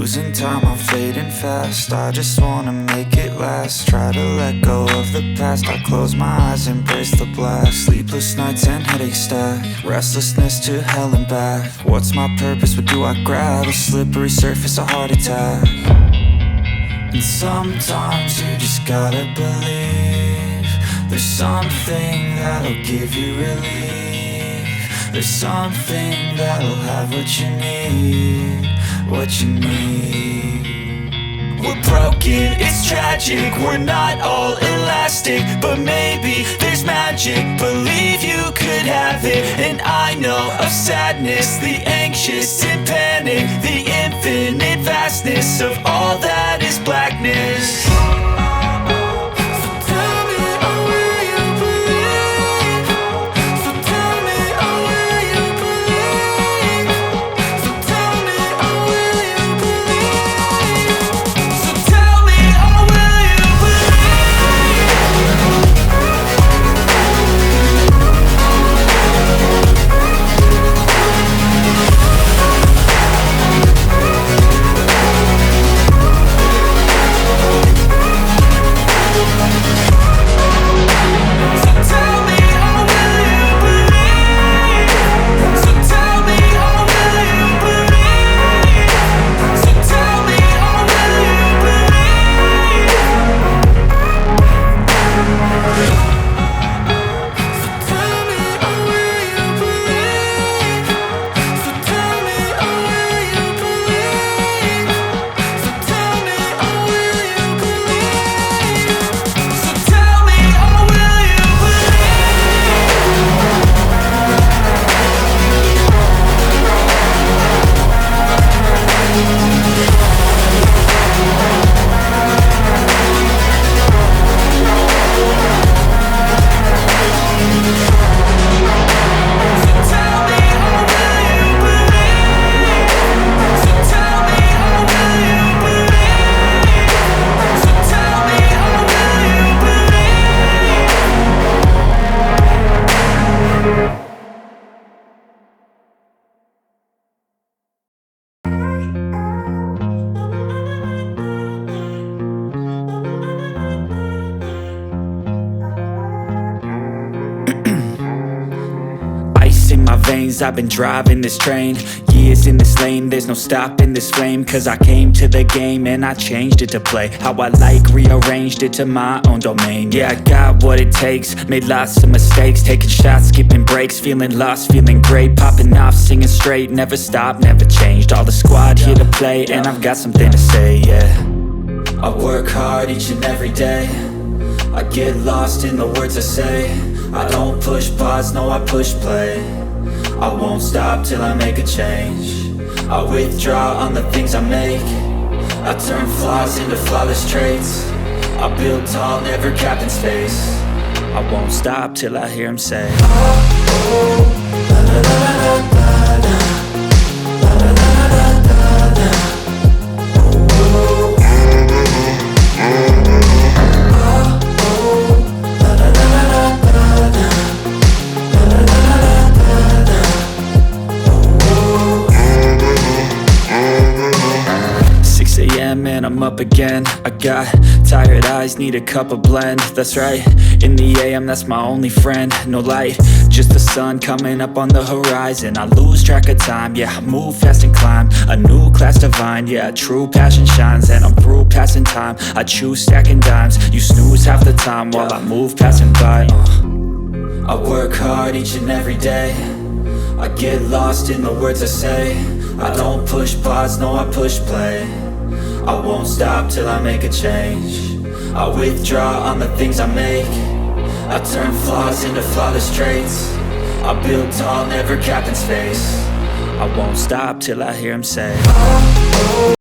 losing time, I'm fading fast. I just wanna make it last. Try to let go of the past. I close my eyes, embrace the blast. Sleepless nights and headaches stack. Restlessness to hell and back. What's my purpose? What do I grab? A slippery surface, a heart attack. And sometimes you just gotta believe there's something that'll give you relief. There's something that'll have what you need, what you need. We're broken, it's tragic, we're not all elastic, but maybe there's magic. Believe you could have it, and I know of sadness, the anxious and panic, the infinite vastness of all that is blackness. I've been driving this train, years in this lane, there's no stopping this flame. Cause I came to the game and I changed it to play how I like, rearranged it to my own domain. Yeah, I got what it takes, made lots of mistakes, taking shots, skipping breaks, feeling lost, feeling great, popping off, singing straight, never stopped, never changed. All the squad here to play, and I've got something to say, yeah. I work hard each and every day, I get lost in the words I say. I don't push pause, no I push play. I won't stop till I make a change. I withdraw on the things I make. I turn flaws into flawless traits. I build tall, never capped in space. I won't stop till I hear him say, oh, oh, la, la, la, la, la, la, la, la, la, la, la, la. Oh, oh, la, la, la, la, la, la. 6 a.m. and I'm up again. I got tired eyes, need a cup of blend. That's right, in the AM, that's my only friend. No light, just the sun coming up on the horizon. I lose track of time, yeah, I move fast and climb a new class divine, yeah, true passion shines. And I'm through passing time, I choose stacking dimes. You snooze half the time while I move passing by. I work hard each and every day, I get lost in the words I say. I don't push pause, no I push play. I won't stop till I make a change. I withdraw on the things I make. I turn flaws into flawless traits. I build tall, never capped in space. I won't stop till I hear him say, oh, oh.